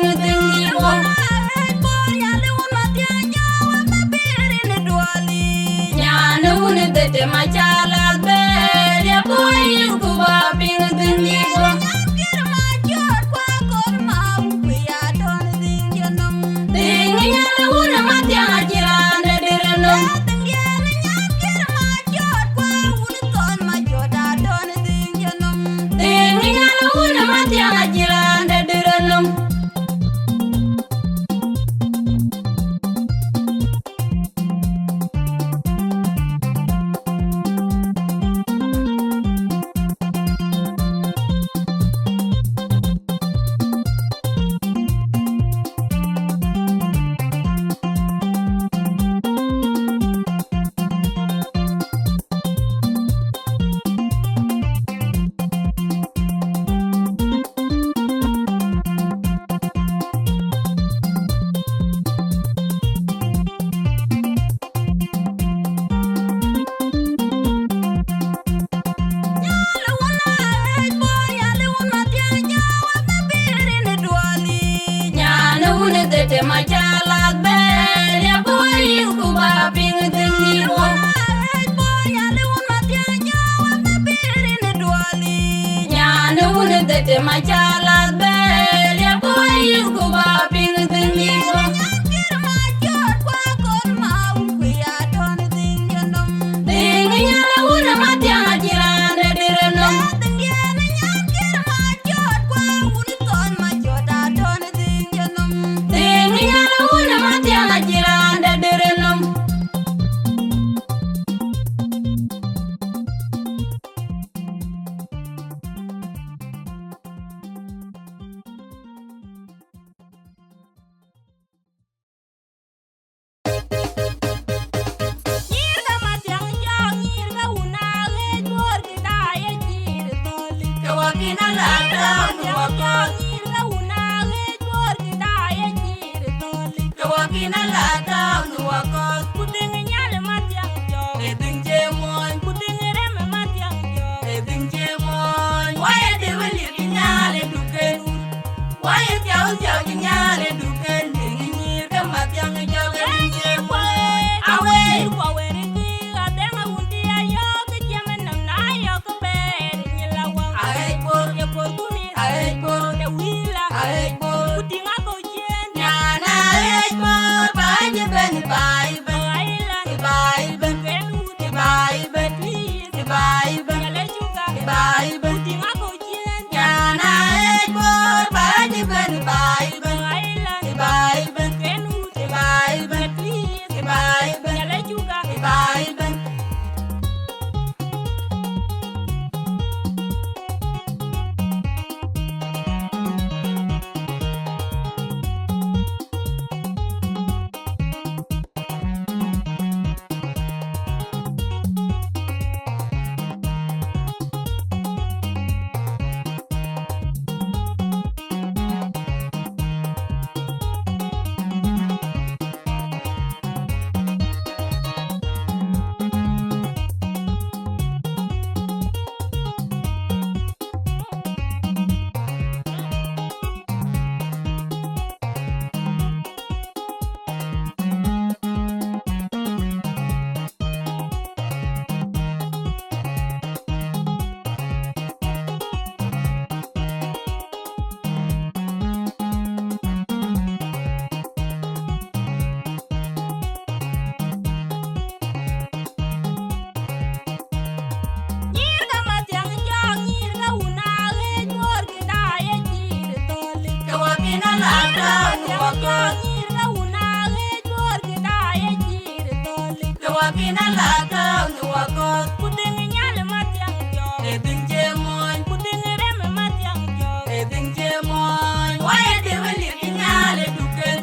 ping tingi wo. Nyana wuni tete machala ber ya boy kuba ping tingi wo. Tingi nyana wuni matiang ajirande direno. Tingi nyana wuni matiang ajirande direno. Nyana wuni tete machala ber ya boy kuba ping tingi wo. Nyana wuni tete machala ber ya boy kuba ping tingi wo. Tingi nyana wuni matiang ajirande direno. Tingi nyana wuni matiang ajirande direno. Kawakina lada nuwakot. Kawakina lada nuwakot. Eding jemoy. Eding jemoy. Waya dewali kinyale duken. Waya tiaw tiaw kinyale duken. Dingi nyir kamatyang jaw eding jemoy. Awe. Aek bor. Aek bor. Aek bor. Nyana aek bor. Baje ben bae ben. Bae ben. Bae ben. Bae ben. Bae ben. Nyana aek bor. Baje ben bae ben. Bae ben. Bae ben. Bae ben. Bae ben. Kawakina lada nuwakot. Eding jemoy. Eding jemoy. Waya dewali kinyale duken.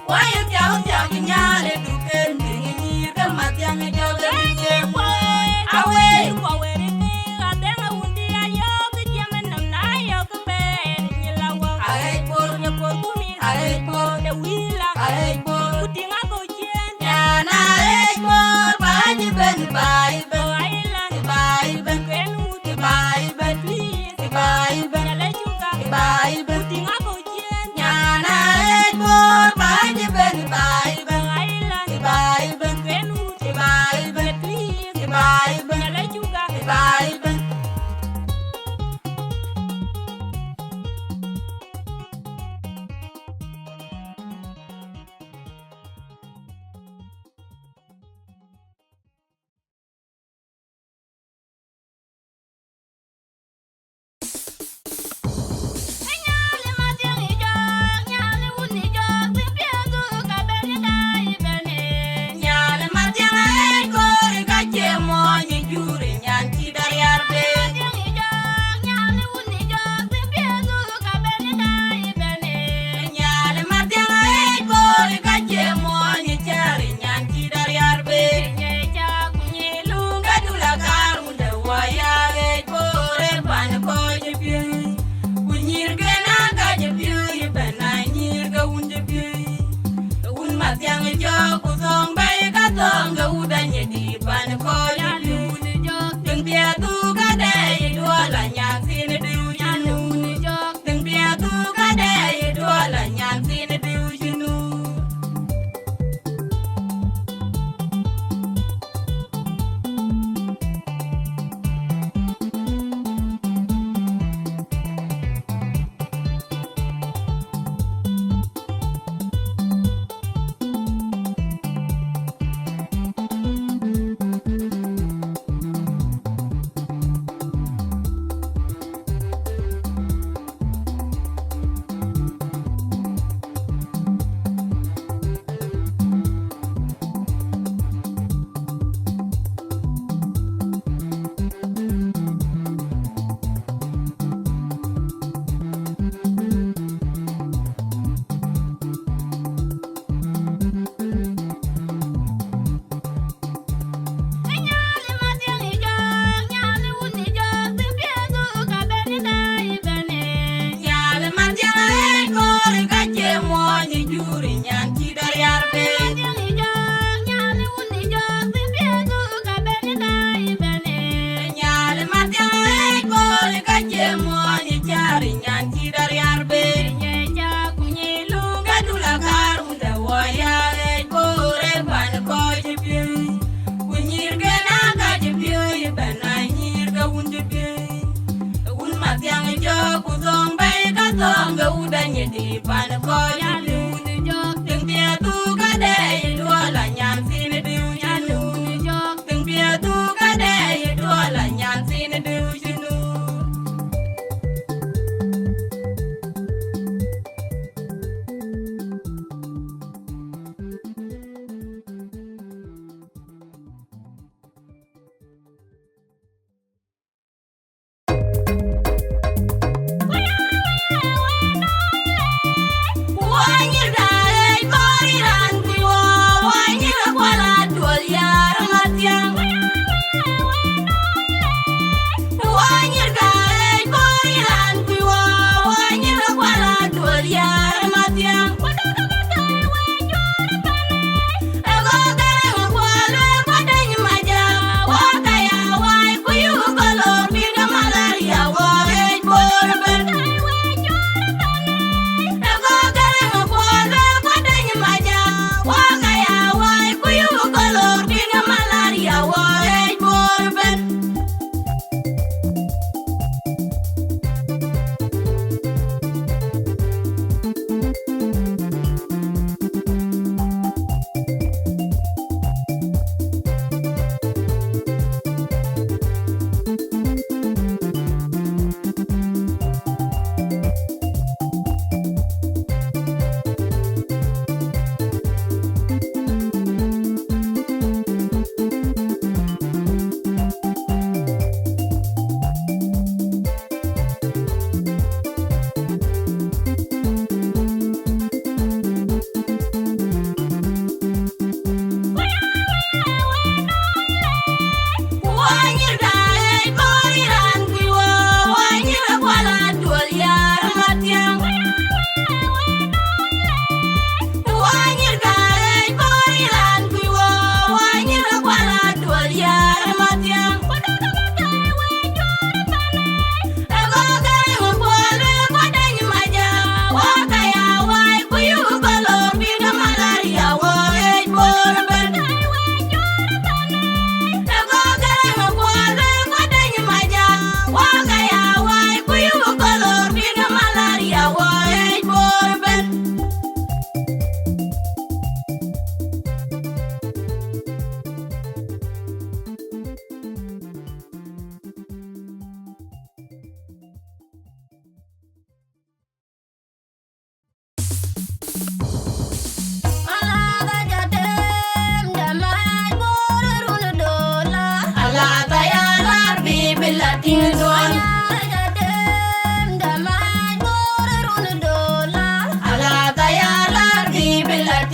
Waya tiaw tiaw kinyale duken. Dingi nyir kamatyang jaw eding jemoy. Awe. Aek bor. Aek bor. Aek bor. Nyana aek bor. Baje ben bae ben. Bae ben. Bae ben. Bae ben. Bae ben. Nyana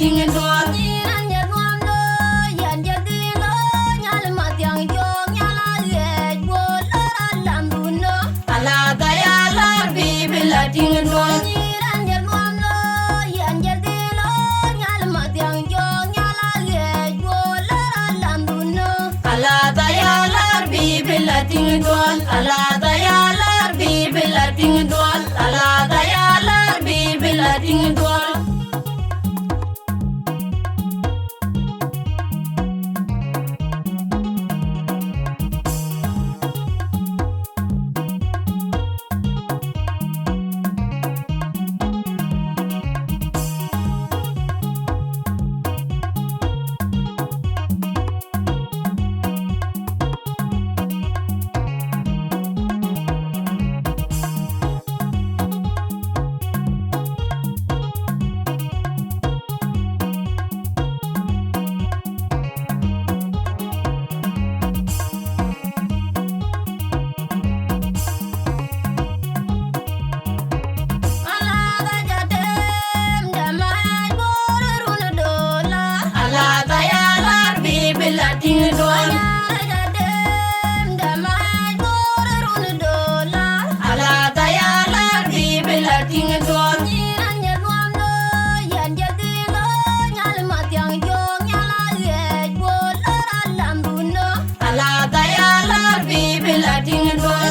ting dol. Ala dayalar bibila ting dol. Ala dayalar bibila ting dol. Ala dayalar bibila ting dol. Ala dayalar bibila ting dol. Ala dayalar bibila ting dol. Ala dayalar bibila ting dol. Ala dayalar bibila ting dol.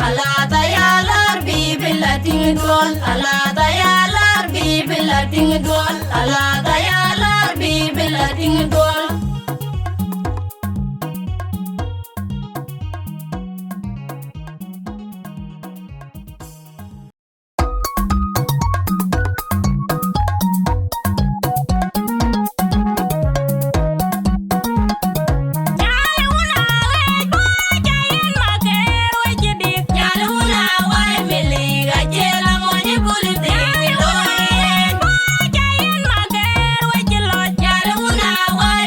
Ala dayalar bibila ting dol. Ala dayalar bibila ting dol. Ala dayalar bibila ting dol. Yaluna wai miliga jela moni kulite dol. Yaluna wai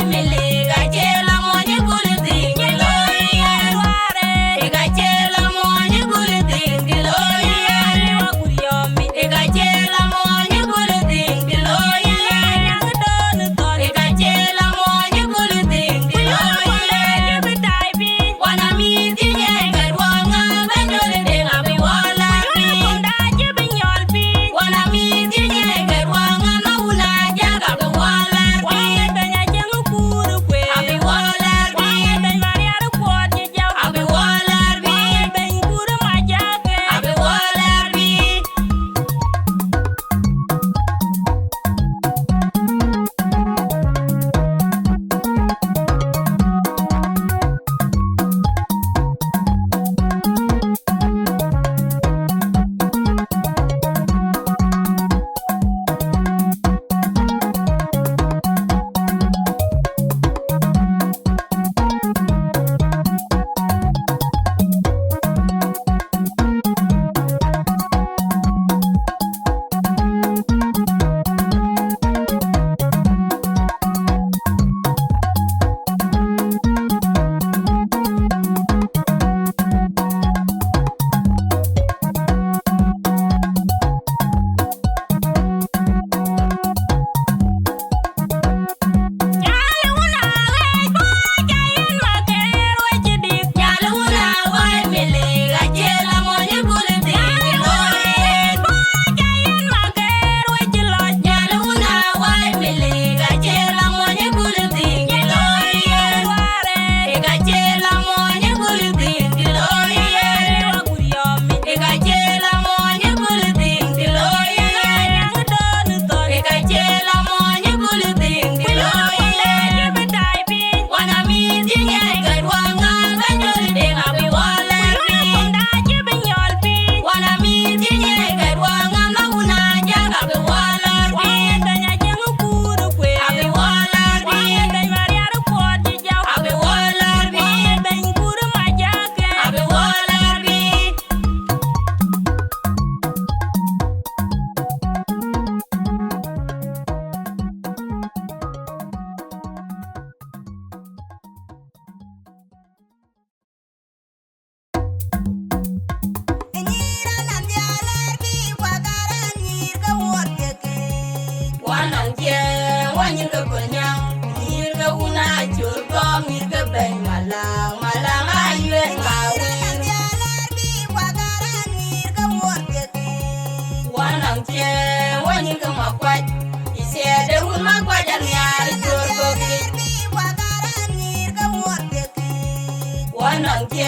Wanang tie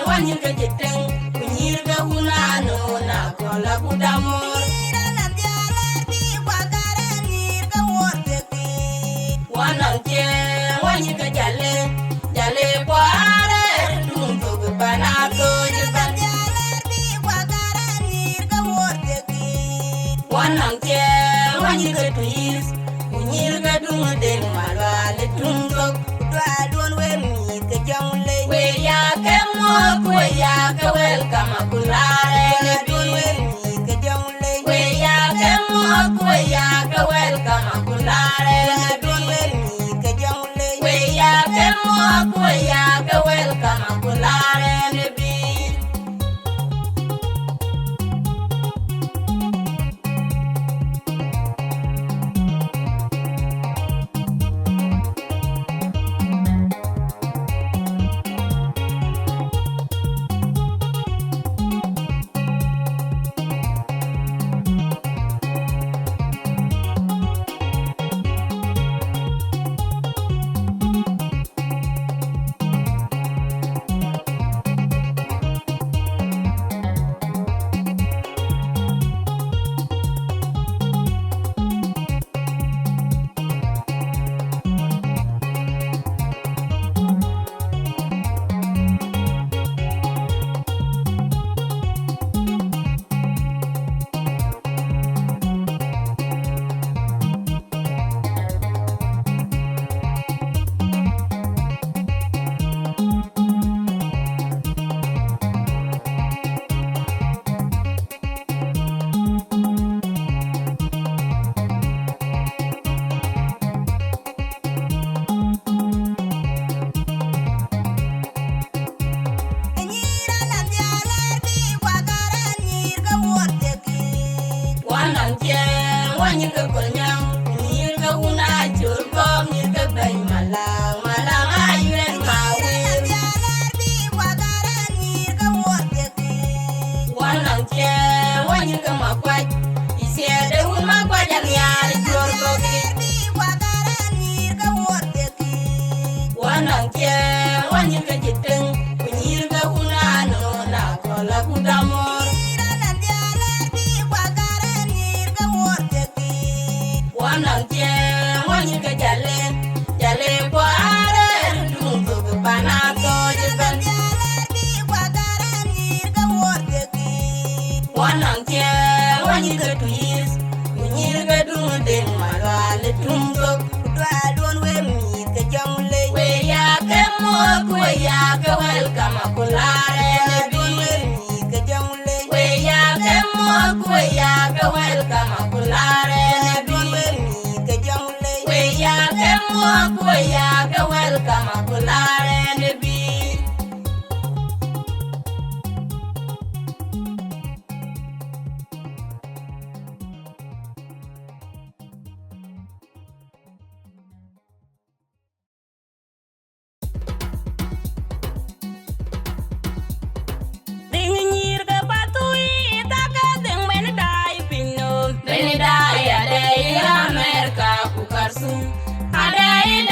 wanyi ka jiteng kunyir ka unano na kola kudamor. Wanang tie wanyi ka jale jale kware dumbo ke banato jeban. Wanang tie wanyi ka tuis kunyir ka dungo den malwa le dumbo dwadon we mi ka jamle. We ya ke mo we ya ke welcome kulare le dun we mi ka jamle. We ya ke mo we ya ke welcome kulare le dun we mi ka jamle. We ya ke mo we ya ke welcome kulare le bi. Wanang tie wanyi ka kolnyang kunyir ka una jurko mir ka bay malang malang ayuren mawir. Wanang tie wanyi ka makwaj isiede un makwaj aliar jurko ki. Wanang tie wanyi ka jiteng kunyir ka una no na kola kudamor. Wanang tie wanyi ka jale jale kware dumbo ke banato jeban. Wanang tie wanyi ka tuis kunyir ka dungo den malwa le dumbo dwadon we mi ka jamle. We ya ke mo we ya ke welcome kulare le dun we mi ka jamle. We ya ke mo we ya ke welcome kulare le dun we mi ka jamle. We ya ke mo we ya ke welcome kulare le bi. Dingnyir ka patui taka ding benedai pinno. Benedai adai Amerika kukarsum. Adai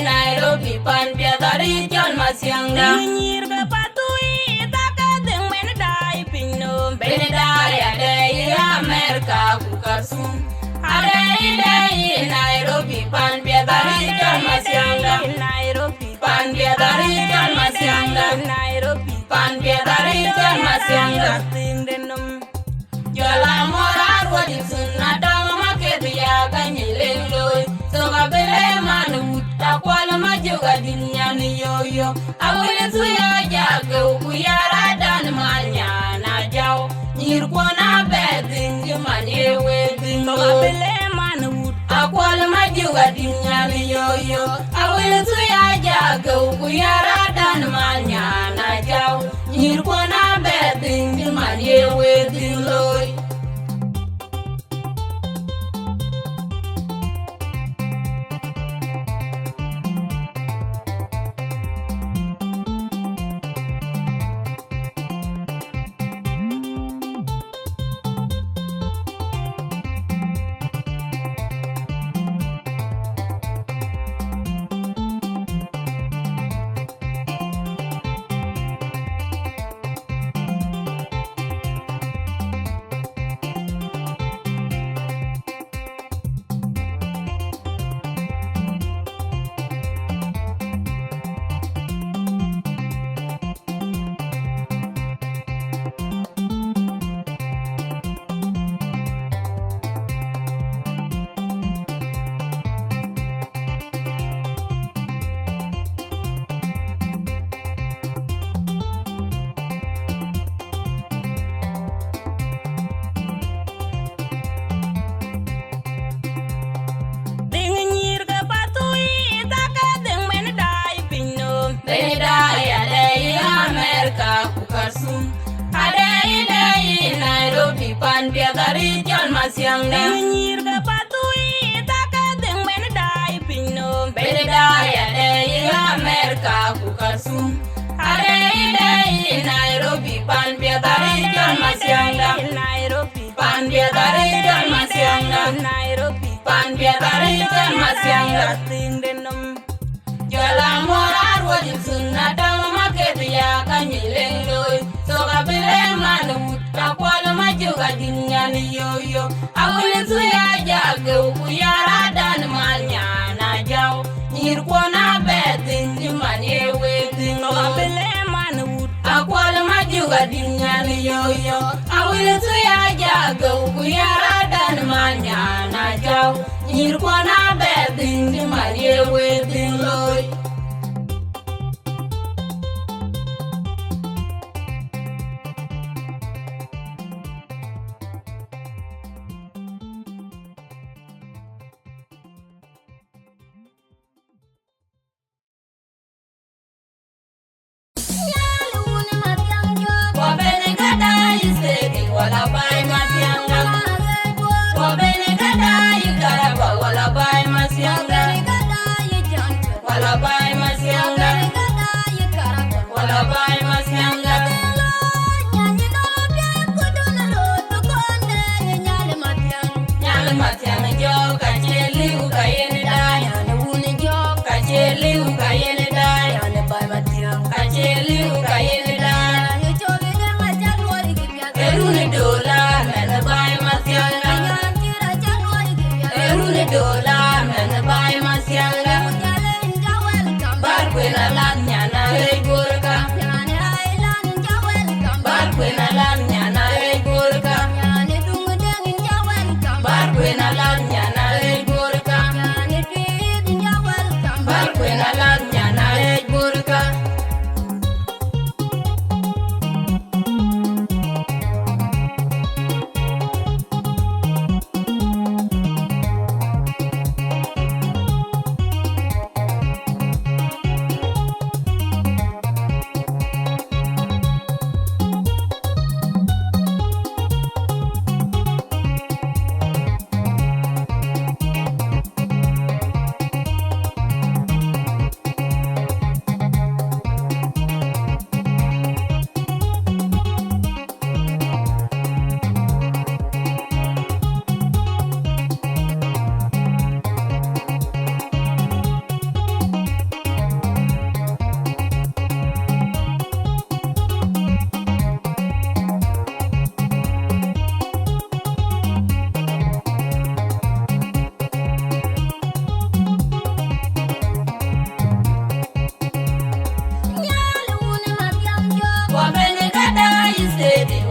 Nairobi pan piadari John Masianga. Dingnyir ka patui taka ding benedai pinno. Benedai adai Amerika kukarsum. Adai Nairobi pan piadari John Masianga. Nairobi pan piadari John Masianga. Nairobi pan piadari John Masianga. Jola morar wadi sunna dama makedu ya ganyileng loy. Soga bele manu takwala majoga dinyani yoyo. Awele suya jaga ukuyara dan manya na jaw. Nyirkwana beding jumanye weding. Soga bele manu takwala majoga dinyani yoyo. Awele suya jaga ukuyara dan manya na jaw. Nyirkwana beding jumanye weding loy. man biatari kan masyanga tindenum jala morar wajin sunna dama maket ya kanyileng loy soga bile manu takwal majuga dinyani yoyo awule suya jage ukuyara dan manya na jaw nyir kona betin jimanye wetin soga bile manu takwal majuga dinyani yoyo awule suya jage ukuyara dan manya na jaw nyir kona betin jimanye wetin loy wala bay masyanga wabene kada yikaraba wala bay masyanga wala bay masyanga wala bay masyanga nyale masyanga jo kacheli ukayene dai kacheli ukayene dai kacheli ukayene dai erune dola mena bay masyanga erune dola mena bay masyanga barkwena lan nyana hey gorka barkwena lan nyana hey gorka barkwena lan nyana hey gorka barkwena lan nyana hey gorka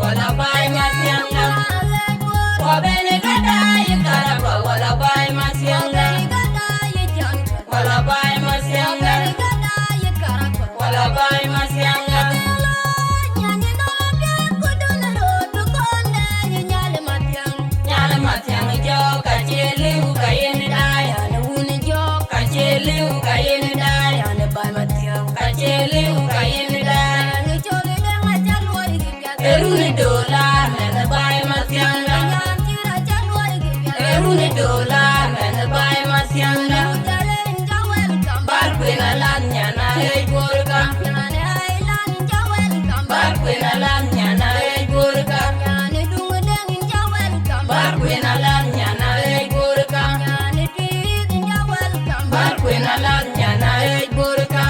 wala bay masyanga wabene kada yikaraba wala bay masyanga wala bay masyanga wala bay masyanga nyale masyanga jo kacheli ukayene dai kacheli ukayene dai kacheli ukayene dai erune dola mena bay masyanga erune dola mena bay masyanga barkwena lan nyana hey gorka barkwena lan nyana hey gorka barkwena lan nyana hey gorka barkwena lan nyana hey gorka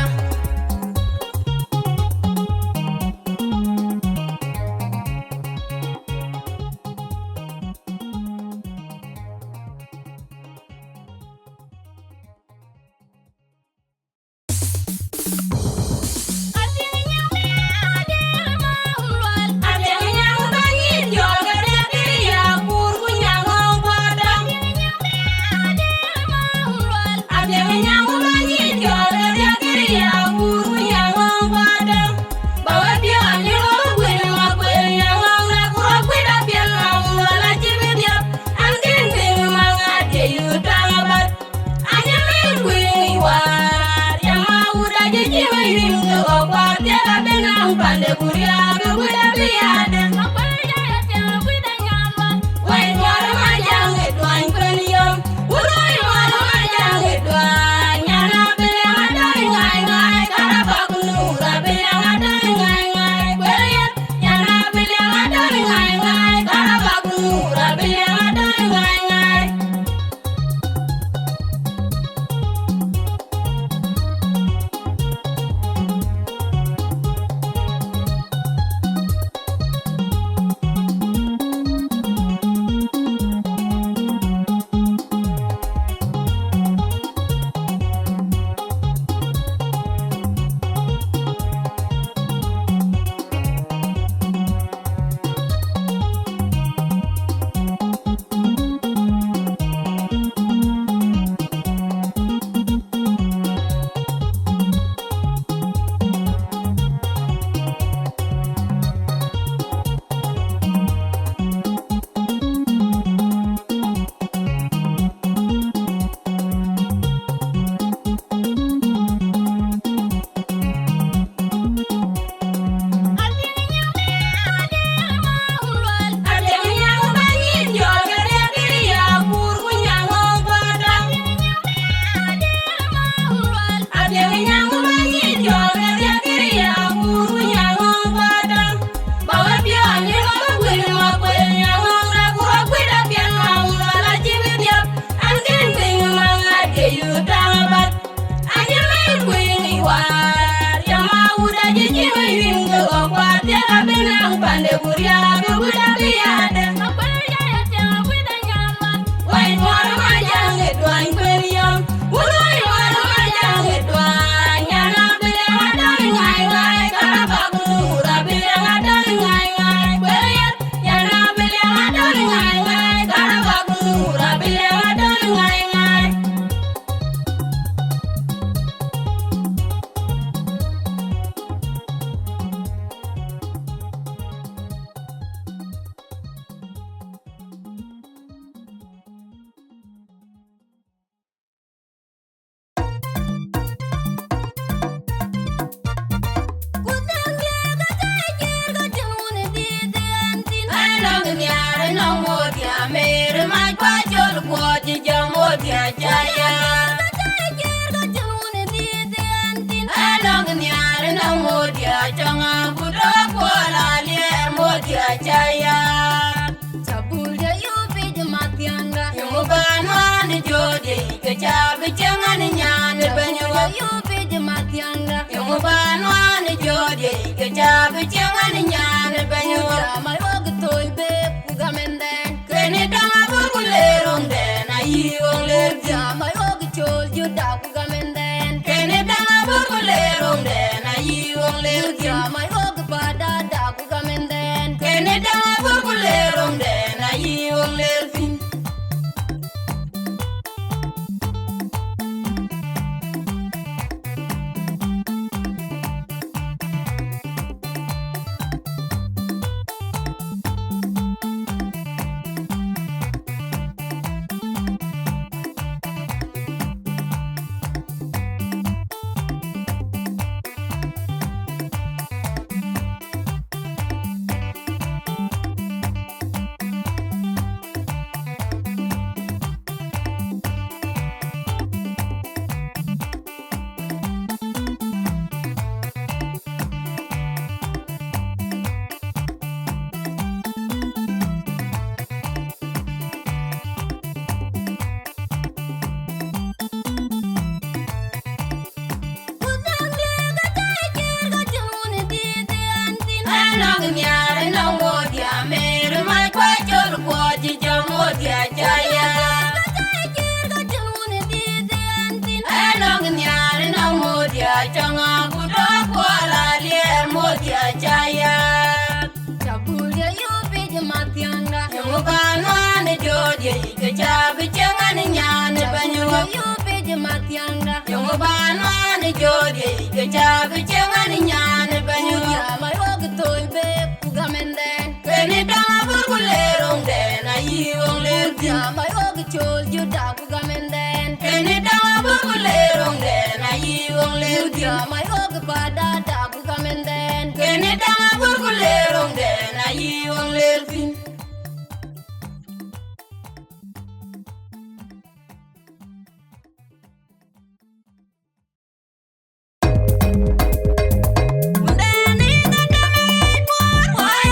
Pande kuria be kuda biade wai wara majang edwan kaniyo uroi wara majang edwan nyana bele adai ngai ngai karaba kunura bele adai ngai ngai bele nyana bele adai ngai ngai karaba kunura bele adai ngai ngai jaya. Anong nyari na modia changa budo kola lier modia jaya. Sabulya yubi jumatianga. Yumubanwa ni jodi kecabi jangan nyan banyuwa. Yubi jumatianga. Yumubanwa ni jodi kecabi jangan nyan banyuwa. Mai ogtoy be kugamende. Keni dama bugulerong den ayiwong lerdi. Mai ogchol juda kugamende. Keni dama bugulerong den ayiwong lerdi. Mai ogpada da kugamende. Keni dama bugulerong den ayiwong lerdi. Anong nyari na modia meru mai kwa chol kwa jijo modia jaya. Anong nyari na modia changa budo kwa la lier modia jaya. Sabulya yubi jumatianga. Yumubanwa ni jodi kecabi jangan nyan banyuwa. Yubi jumatianga. Yumubanwa ni jodi kecabi jangan nyan banyuwa. Mai ogtoy be kugamende. Keni dama bugulerong den ayiwong lerdi. Mai ogchol juda kugamende. Keni dama bugulerong den ayiwong lerdi. Mai ogpada da kugamende. Keni dama bugulerong den ayiwong lerdi. Why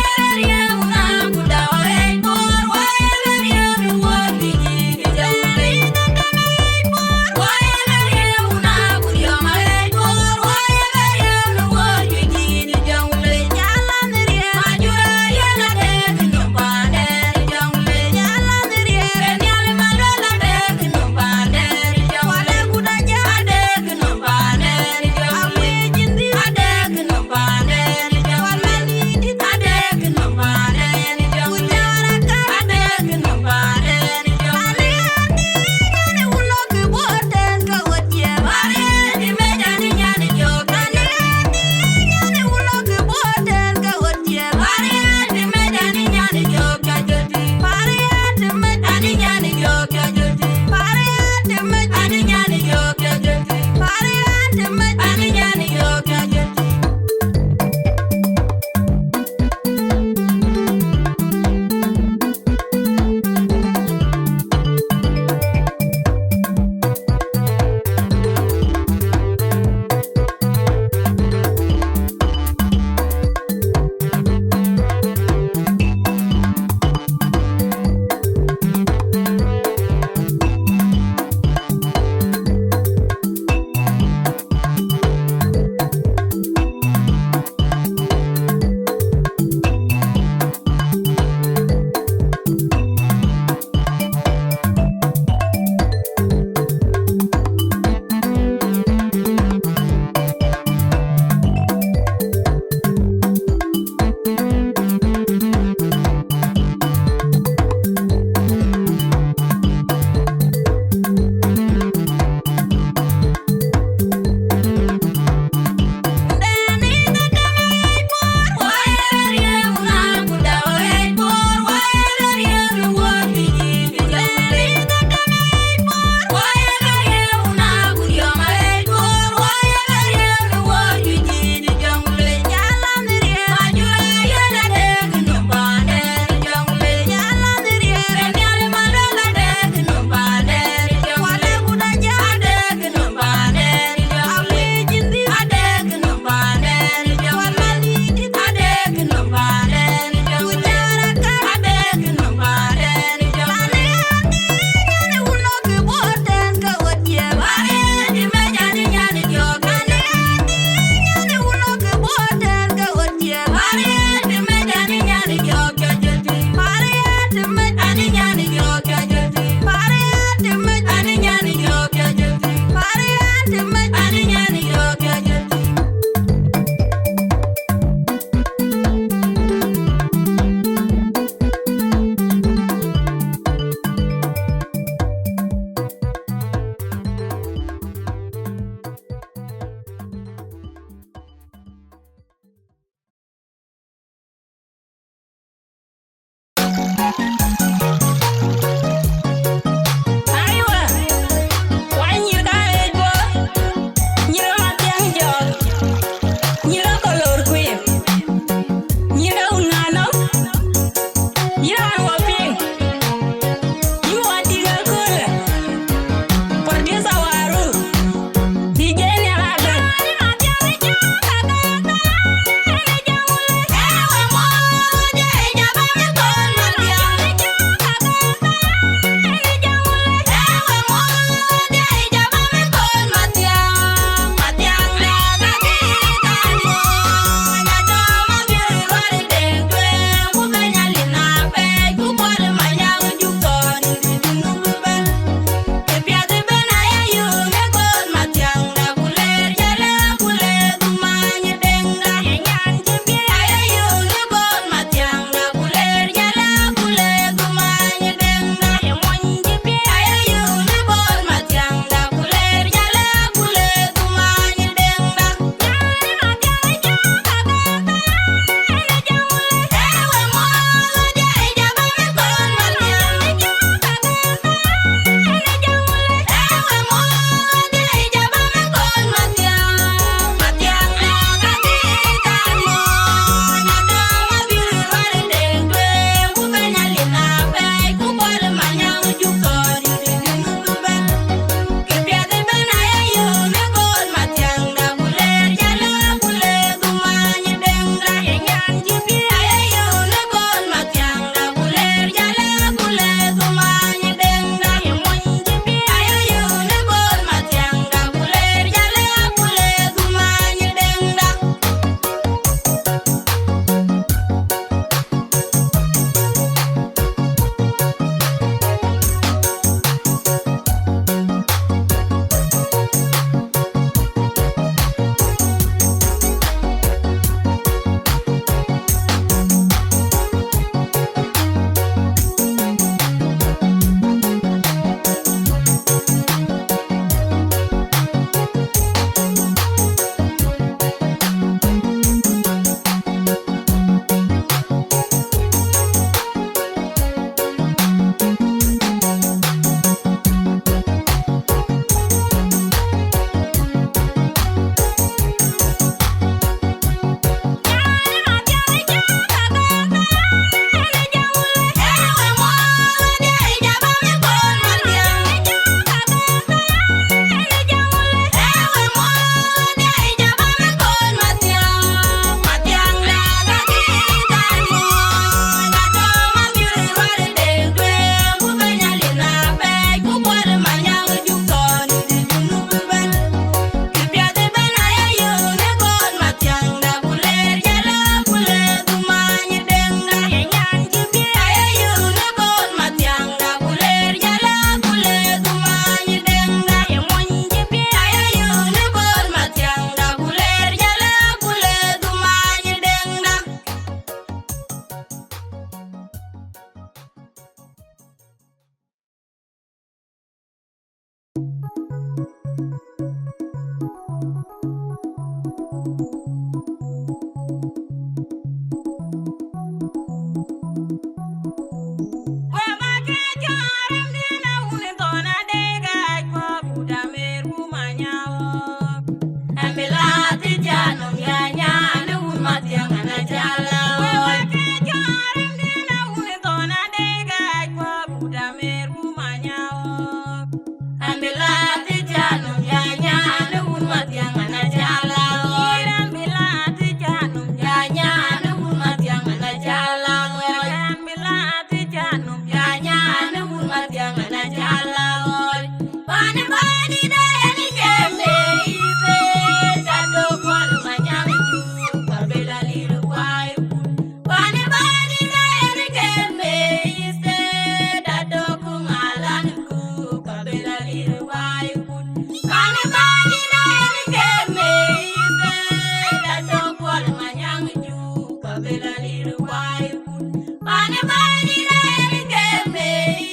kabela liru wai kun. Pane bani na eri keme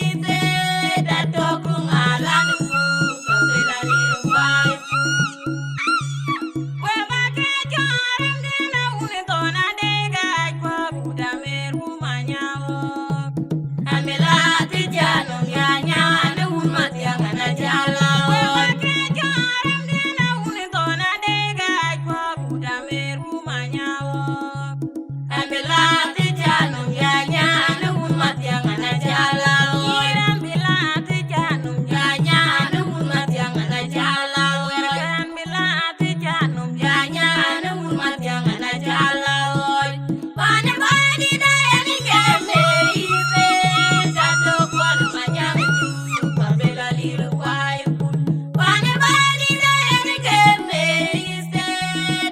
ite da tokung alan ku kabela liru wai kun. We make jaram dina uni tona dega kwa buda meru manyawo. Amela tijanum ya nyana umat yang ana jala. We make jaram dina uni tona dega kwa buda meru manyawo. Amela tijanum ya nyana umat yang ana jala. Amela tijanum ya nyana umat yang ana jala. Amela tijanum ya nyana umat yang ana jala. Pane bani na eri keme ite dato kwal manyang ju kabela liru wai kun. Pane bani na eri keme ite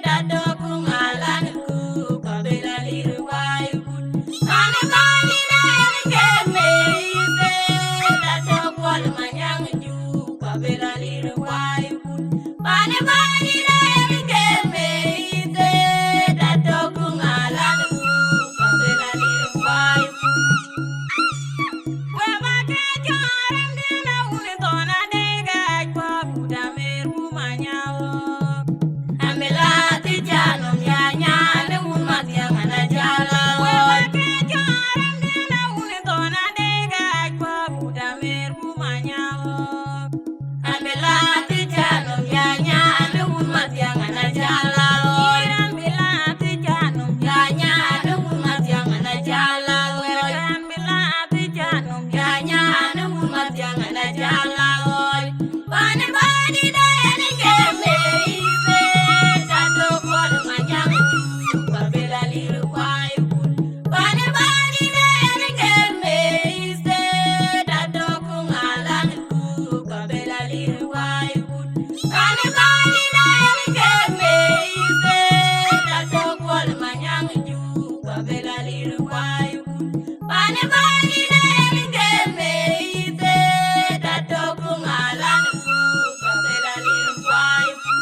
dato kungalan ku kabela liru wai kun. Pane bani na eri keme ite dato kwal manyang ju kabela liru wai kun. Pane bani na eri keme ite dato kungalan ku kabela liru wai kun. We make jaram dina uni tona dega kwa buda meru manyawo. Amela tijanum ya nyana umat yang ana jala. We make jaram dina uni tona dega kwa buda meru manyawo. Amela tijanum ya nyana umat yang ana jala. Amela tijanum ya nyana umat yang ana jala. Amela tijanum ya nyana umat yang ana jala. Pane bani na eri keme ite dato kwal manyang ju kabela liru wai kun. Pane bani na eri keme ite dato kungalan ku kabela liru wai kun. Pane bani na eri keme ite dato kwal manyang ju kabela liru wai kun. Pane bani na eri keme ite dato kungalan ku kabela liru wai kun.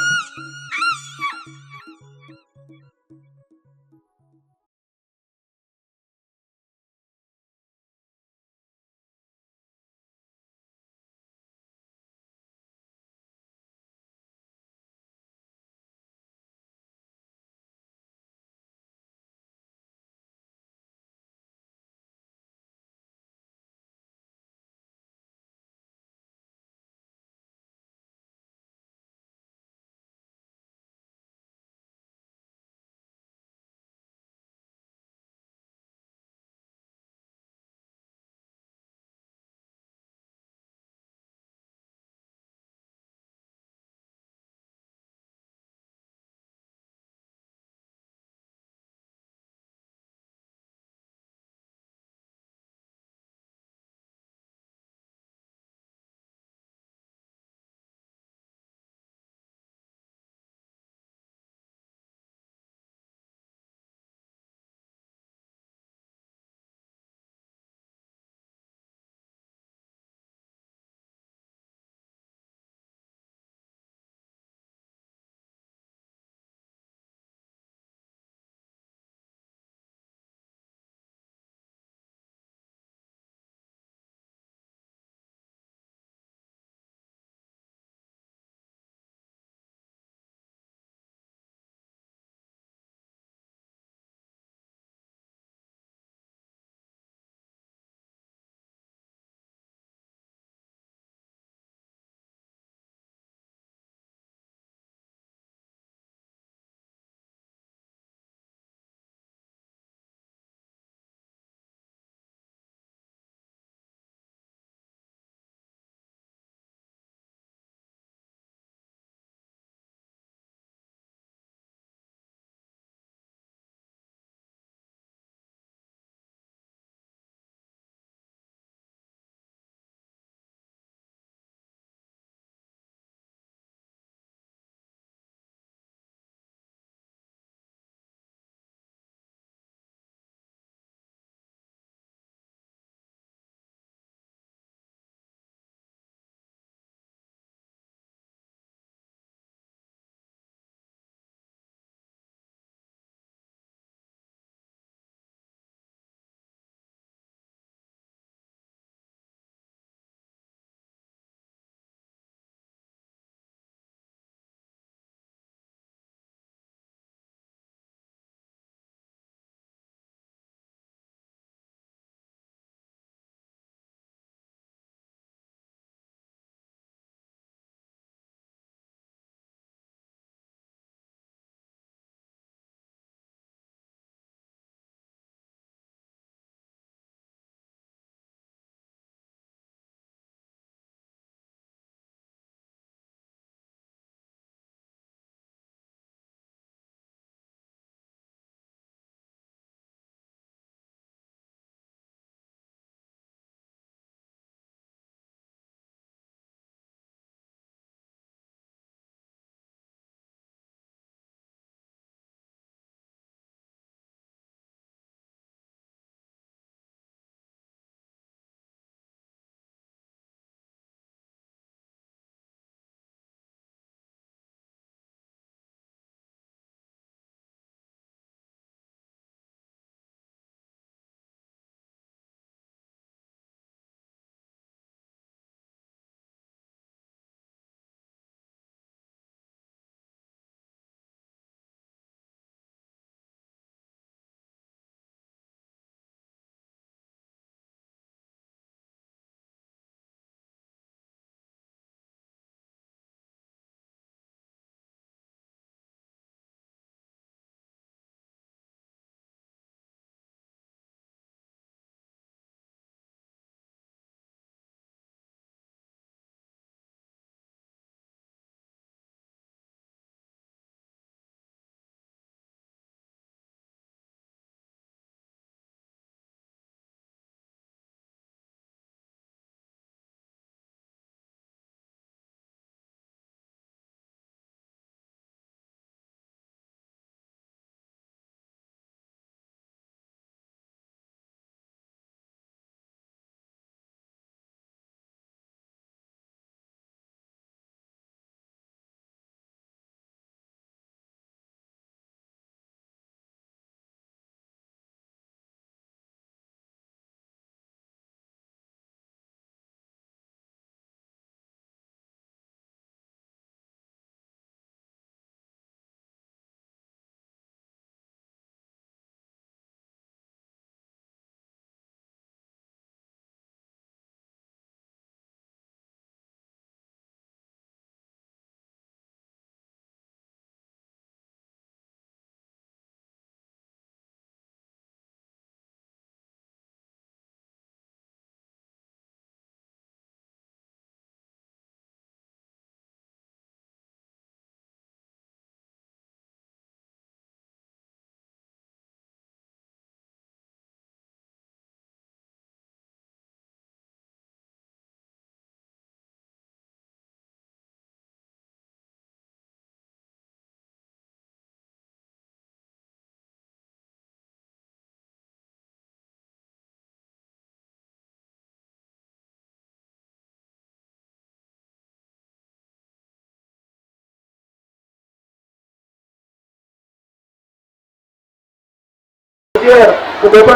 Pierre, ku beba